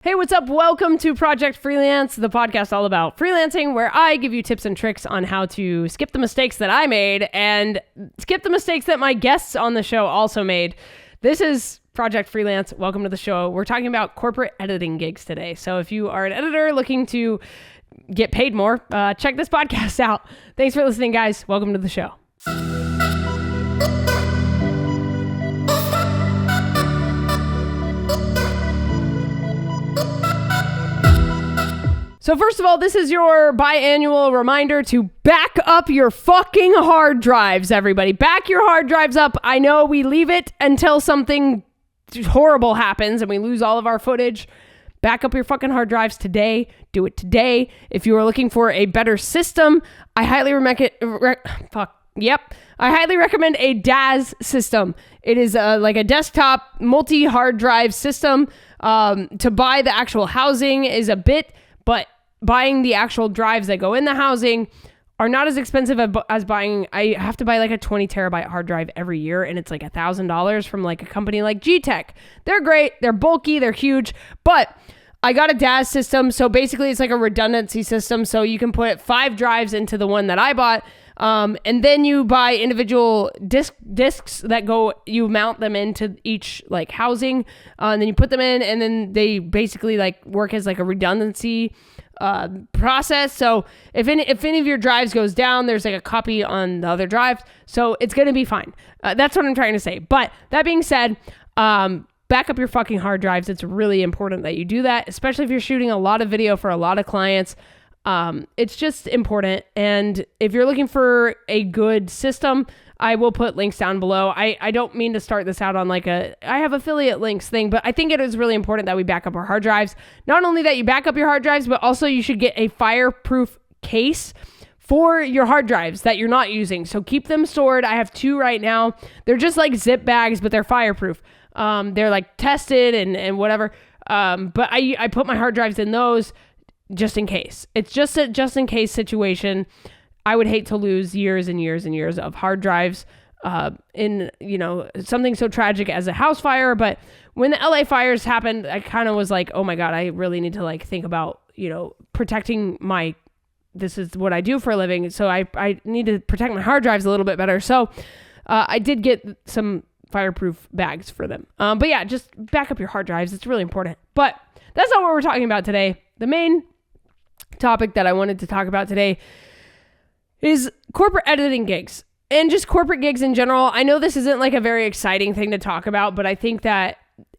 Hey, what's up? Welcome to Project Freelance, the podcast all about freelancing, where I give you tips and tricks on how to skip the mistakes that I made and skip the mistakes that my guests on the show also made. This is Project Freelance. Welcome to the show. We're talking about corporate editing gigs today. So if you are an editor looking to get paid more, check this podcast out. Thanks for listening, guys. Welcome to the show. So first of all, this is your biannual reminder to back up your fucking hard drives, everybody. Back your hard drives up. I know we leave it until something horrible happens and we lose all of our footage. Back up your fucking hard drives today. Do it today. If you are looking for a better system, I highly recommend a DAS system. It is like a desktop multi-hard drive system. To buy the actual housing is a bit, but buying the actual drives that go in the housing are not as expensive as buying. I have to buy like a 20 terabyte hard drive every year, and it's like $1,000 from like a company like G-Tech. They're great. They're bulky. They're huge. But I got a DAS system. So basically it's like a redundancy system. So you can put 5 drives into the one that I bought. And then you buy individual discs that you mount them into each like housing, and then you put them in, and then they basically like work as like a redundancy process. So if any of your drives goes down, there's like a copy on the other drive. So it's going to be fine. That's what I'm trying to say. But that being said, back up your fucking hard drives. It's really important that you do that, especially if you're shooting a lot of video for a lot of clients. It's just important. And if you're looking for a good system, I will put links down below. I don't mean to start this out on like I have affiliate links thing, but I think it is really important that we back up our hard drives. Not only that you back up your hard drives, but also you should get a fireproof case for your hard drives that you're not using. So keep them stored. I have 2 right now. They're just like zip bags, but they're fireproof. They're like tested and whatever. But I put my hard drives in those just in case. It's just a just in case situation. I would hate to lose years and years and years of hard drives in, something so tragic as a house fire. But when the LA fires happened, I kind of was like, oh my God, I really need to like think about, protecting this is what I do for a living. So I need to protect my hard drives a little bit better. So I did get some fireproof bags for them. But yeah, just back up your hard drives. It's really important. But that's not what we're talking about today. The main topic that I wanted to talk about today is corporate editing gigs and just corporate gigs in general. I know this isn't like a very exciting thing to talk about, but I think that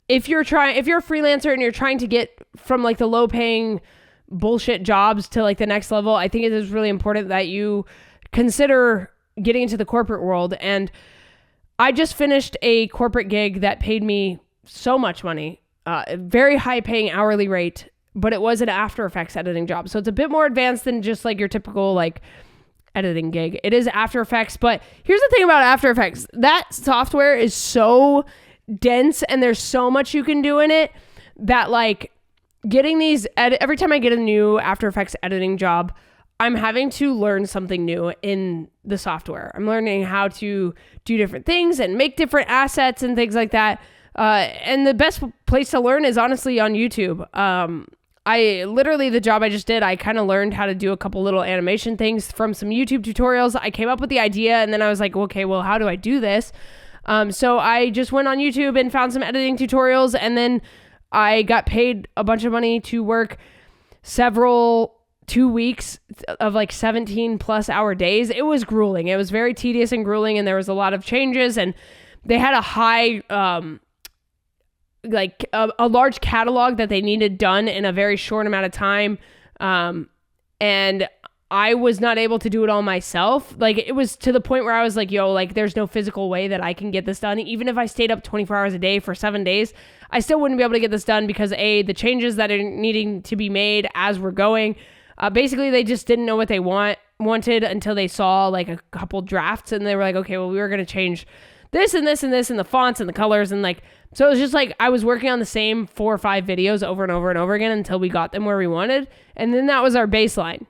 if you're a freelancer and you're trying to get from like the low paying bullshit jobs to like the next level, I think it is really important that you consider getting into the corporate world. And I just finished a corporate gig that paid me so much money, a very high paying hourly rate, but it was an After Effects editing job. So it's a bit more advanced than just like your typical like editing gig. It is After Effects, but here's the thing about After Effects. That software is so dense and there's so much you can do in it that like getting these every time I get a new After Effects editing job, I'm having to learn something new in the software. I'm learning how to do different things and make different assets and things like that. And the best place to learn is honestly on YouTube. The job I just did, I kind of learned how to do a couple little animation things from some YouTube tutorials. I came up with the idea and then I was like, okay, well, how do I do this? So I just went on YouTube and found some editing tutorials, and then I got paid a bunch of money to work 2 weeks of like 17 plus hour days. It was grueling. It was very tedious and grueling, and there was a lot of changes, and they had a high, a large catalog that they needed done in a very short amount of time. And I was not able to do it all myself. Like, it was to the point where I was like, there's no physical way that I can get this done. Even if I stayed up 24 hours a day for 7 days, I still wouldn't be able to get this done because the changes that are needing to be made as we're going, basically they just didn't know what they wanted until they saw like a couple drafts, and they were like, okay, well, we were going to change this and this and this and the fonts and the colors, and like, so it was just like I was working on the same 4 or 5 videos over and over and over again until we got them where we wanted. And then that was our baseline.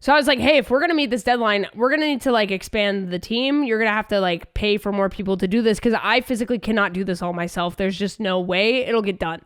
So I was like, hey, if we're going to meet this deadline, we're going to need to like expand the team. You're going to have to like pay for more people to do this because I physically cannot do this all myself. There's just no way it'll get done.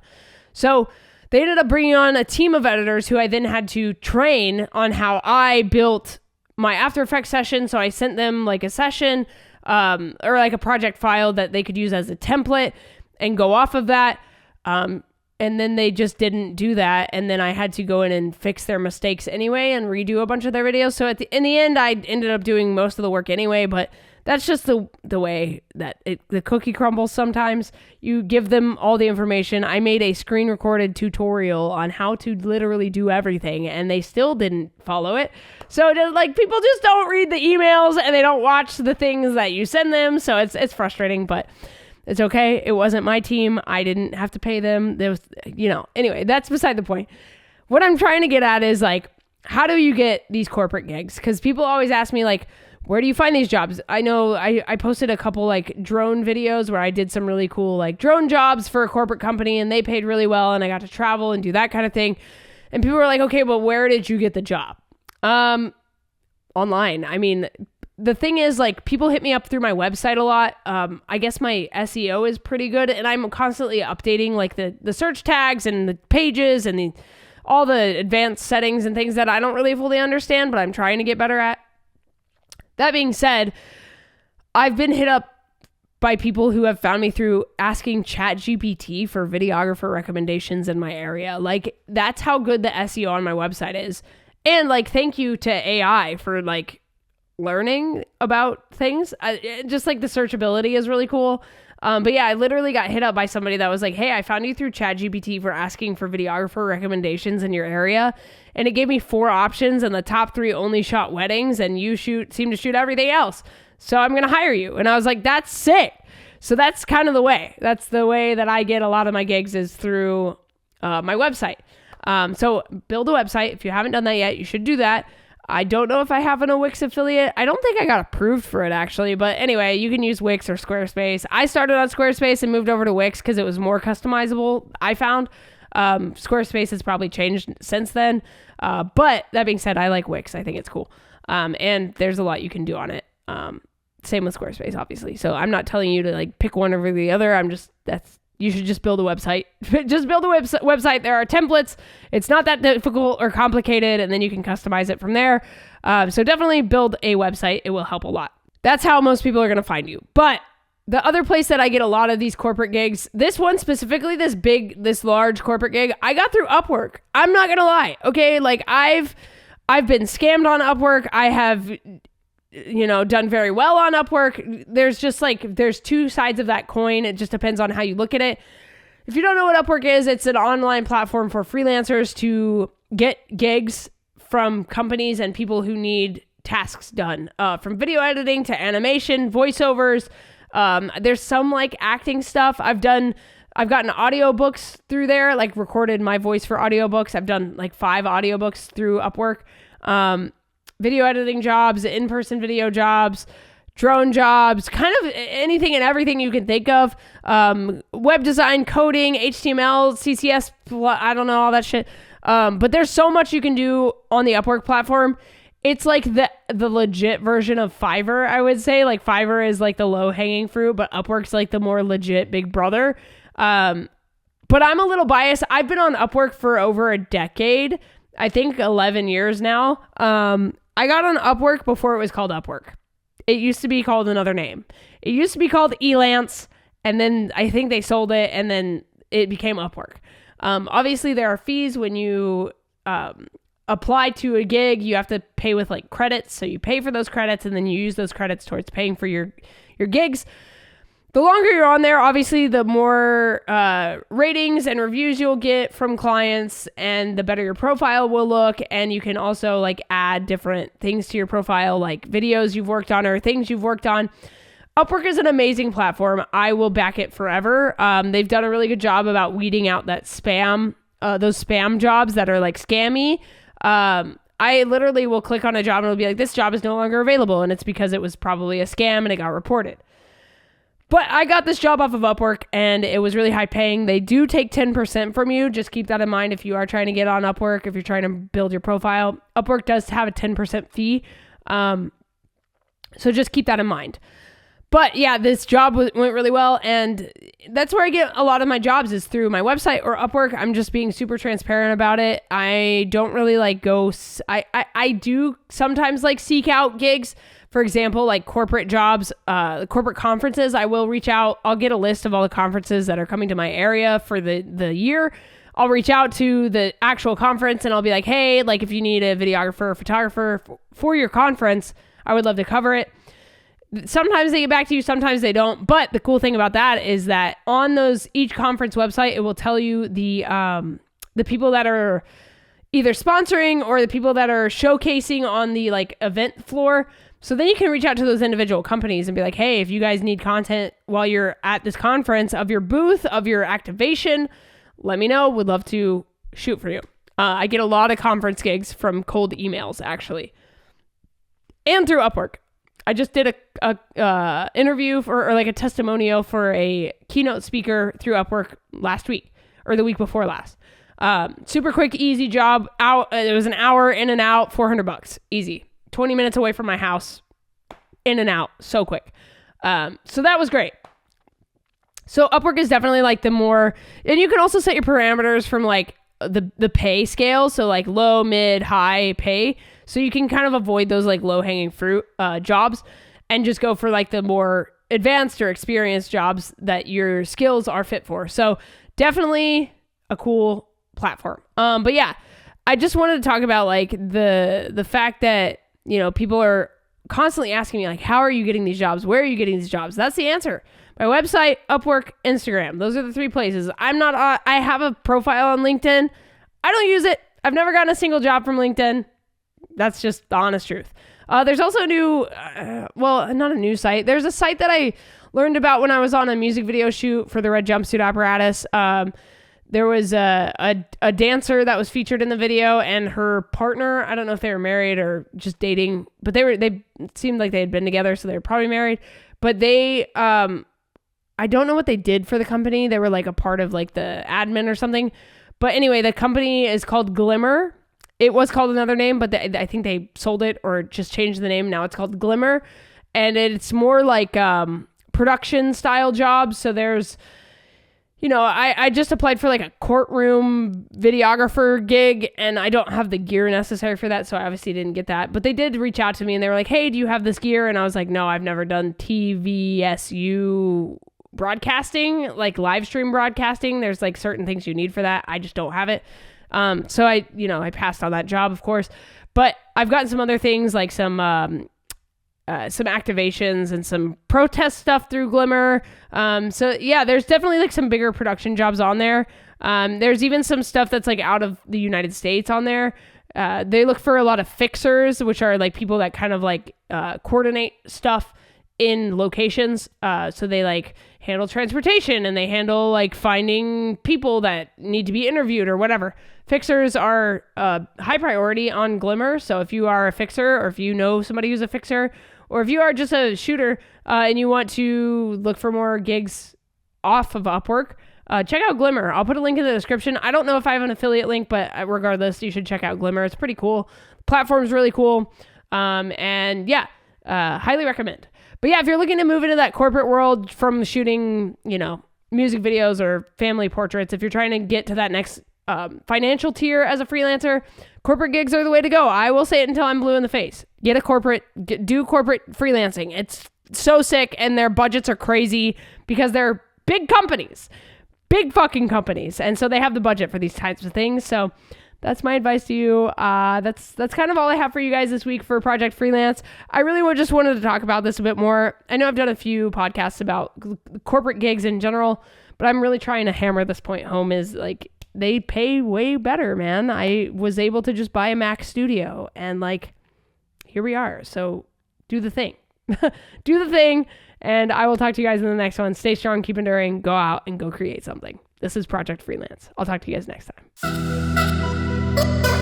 So they ended up bringing on a team of editors who I then had to train on how I built my After Effects session. So I sent them like a session or like a project file that they could use as a template and go off of that. And then they just didn't do that. And then I had to go in and fix their mistakes anyway and redo a bunch of their videos. So in the end, I ended up doing most of the work anyway, but that's just the way that the cookie crumbles sometimes. You give them all the information. I made a screen recorded tutorial on how to literally do everything, and they still didn't follow it. So like, people just don't read the emails and they don't watch the things that you send them. So it's frustrating, but it's okay. It wasn't my team. I didn't have to pay them. There was, anyway, that's beside the point. What I'm trying to get at is like, how do you get these corporate gigs? Because people always ask me like, where do you find these jobs? I know I posted a couple like drone videos where I did some really cool like drone jobs for a corporate company, and they paid really well, and I got to travel and do that kind of thing. And people were like, okay, but where did you get the job? Online. I mean, the thing is, like, people hit me up through my website a lot. I guess my SEO is pretty good, and I'm constantly updating like the search tags and the pages and all the advanced settings and things that I don't really fully understand, but I'm trying to get better at. That being said, I've been hit up by people who have found me through asking ChatGPT for videographer recommendations in my area. Like, that's how good the SEO on my website is. And like, thank you to AI for like learning about things. Just like the searchability is really cool. But yeah, I literally got hit up by somebody that was like, hey, I found you through ChatGPT for asking for videographer recommendations in your area. And it gave me 4 options, and the top 3 only shot weddings, and you seem to shoot everything else. So I'm going to hire you. And I was like, that's sick. So that's kind of the way. That's the way that I get a lot of my gigs, is through my website. So build a website. If you haven't done that yet, you should do that. I don't know if I have a Wix affiliate. I don't think I got approved for it actually, but anyway, you can use Wix or Squarespace. I started on Squarespace and moved over to Wix because it was more customizable, I found. Squarespace has probably changed since then. But that being said, I like Wix. I think it's cool. And there's a lot you can do on it. Same with Squarespace, obviously. So I'm not telling you to like pick one over the other. You should just build a website. Just build a website. There are templates. It's not that difficult or complicated, and then you can customize it from there. So definitely build a website. It will help a lot. That's how most people are going to find you. But the other place that I get a lot of these corporate gigs, this one specifically, this large corporate gig, I got through Upwork. I'm not going to lie. Okay. Like I've been scammed on Upwork. I have, done very well on Upwork. There's 2 sides of that coin. It just depends on how you look at it. If you don't know what Upwork is, it's an online platform for freelancers to get gigs from companies and people who need tasks done, from video editing to animation, voiceovers. There's some like acting stuff. I've gotten audiobooks through there, like recorded my voice for audiobooks. I've done like 5 audiobooks through Upwork. Video editing jobs, in-person video jobs, drone jobs, kind of anything and everything you can think of. Web design, coding, HTML, CSS, I don't know, all that shit. But there's so much you can do on the Upwork platform. It's like the legit version of Fiverr, I would say. Like Fiverr is like the low-hanging fruit, but Upwork's like the more legit big brother. But I'm a little biased. I've been on Upwork for over a decade. I think 11 years now. I got on Upwork before it was called Upwork. It used to be called another name. It used to be called Elance, and then I think they sold it, and then it became Upwork. Obviously, there are fees when you apply to a gig. You have to pay with like credits, so you pay for those credits, and then you use those credits towards paying for your gigs. The longer you're on there, obviously, the more ratings and reviews you'll get from clients, and the better your profile will look. And you can also like add different things to your profile, like videos you've worked on or things you've worked on. Upwork is an amazing platform. I will back it forever. They've done a really good job about weeding out that spam, those spam jobs that are like scammy. I literally will click on a job and it'll be like, this job is no longer available. And it's because it was probably a scam and it got reported. But I got this job off of Upwork and it was really high paying. They do take 10% from you. Just keep that in mind if you are trying to get on Upwork, if you're trying to build your profile. Upwork does have a 10% fee. So just keep that in mind. But yeah, this job went really well, and that's where I get a lot of my jobs is through my website or Upwork. I'm just being super transparent about it. I don't really like go, I do sometimes like seek out gigs. For example, like corporate jobs, corporate conferences, I will reach out. I'll get a list of all the conferences that are coming to my area for the year. I'll reach out to the actual conference and I'll be like, hey, like if you need a videographer or photographer for your conference, I would love to cover it. Sometimes they get back to you, sometimes they don't. But the cool thing about that is that on each conference website, it will tell you the people that are either sponsoring or the people that are showcasing on the like event floor. So then you can reach out to those individual companies and be like, hey, if you guys need content while you're at this conference of your booth, of your activation, let me know. Would love to shoot for you. I get a lot of conference gigs from cold emails, actually, and through Upwork. I just did a interview or like a testimonial for a keynote speaker through Upwork last week or the week before last. Super quick, easy job. It was an hour in and out, $400, easy. 20 minutes away from my house, in and out, so quick. So that was great. So Upwork is definitely like the more, and you can also set your parameters from like the pay scale. So like low, mid, high pay. So you can kind of avoid those like low hanging fruit jobs and just go for like the more advanced or experienced jobs that your skills are fit for. So definitely a cool platform. But yeah, I just wanted to talk about like the fact that, you know, people are constantly asking me like, how are you getting these jobs? Where are you getting these jobs? That's the answer. My website, Upwork, Instagram. Those are the 3 places. I have a profile on LinkedIn. I don't use it. I've never gotten a single job from LinkedIn. That's just the honest truth. There's also a new, not a new site. There's a site that I learned about when I was on a music video shoot for the Red Jumpsuit Apparatus. There was a dancer that was featured in the video, and her partner, I don't know if they were married or just dating, but they seemed like they had been together, so they were probably married. But they, I don't know what they did for the company. They were like a part of like the admin or something. But anyway, the company is called Glimmer. It was called another name, but I think they sold it or just changed the name. Now it's called Glimmer, and it's more like production style jobs. So there's, you know, I just applied for like a courtroom videographer gig, and I don't have the gear necessary for that, so I obviously didn't get that. But they did reach out to me, and they were like, hey, do you have this gear? And I was like, no, I've never done TVSU broadcasting, like live stream broadcasting. There's like certain things you need for that. I just don't have it. So I passed on that job, of course. But I've gotten some other things like some activations and some protest stuff through Glimmer. So yeah, there's definitely like some bigger production jobs on there. There's even some stuff that's like out of the United States on there. They look for a lot of fixers, which are like people that kind of like coordinate stuff in locations. So they like handle transportation, and they handle like finding people that need to be interviewed or whatever. Fixers are high priority on Glimmer. So if you are a fixer, or if you know somebody who's a fixer, or if you are just a shooter and you want to look for more gigs off of Upwork, check out Glimmer. I'll put a link in the description. I don't know if I have an affiliate link, but regardless, you should check out Glimmer. It's pretty cool. The platform's really cool. And yeah, highly recommend. But yeah, if you're looking to move into that corporate world from shooting, you know, music videos or family portraits, if you're trying to get to that next financial tier as a freelancer, corporate gigs are the way to go. I will say it until I'm blue in the face. Get a corporate, do corporate freelancing. It's so sick, and their budgets are crazy because they're big companies, big fucking companies. And so they have the budget for these types of things. So that's my advice to you. That's kind of all I have for you guys this week for Project Freelance. I really just wanted to talk about this a bit more. I know I've done a few podcasts about corporate gigs in general, but I'm really trying to hammer this point home is like, they pay way better, man. I was able to just buy a Mac Studio, and like, here we are. So do the thing. Do the thing. And I will talk to you guys in the next one. Stay strong, keep enduring, go out and go create something. This is Project Freelance. I'll talk to you guys next time.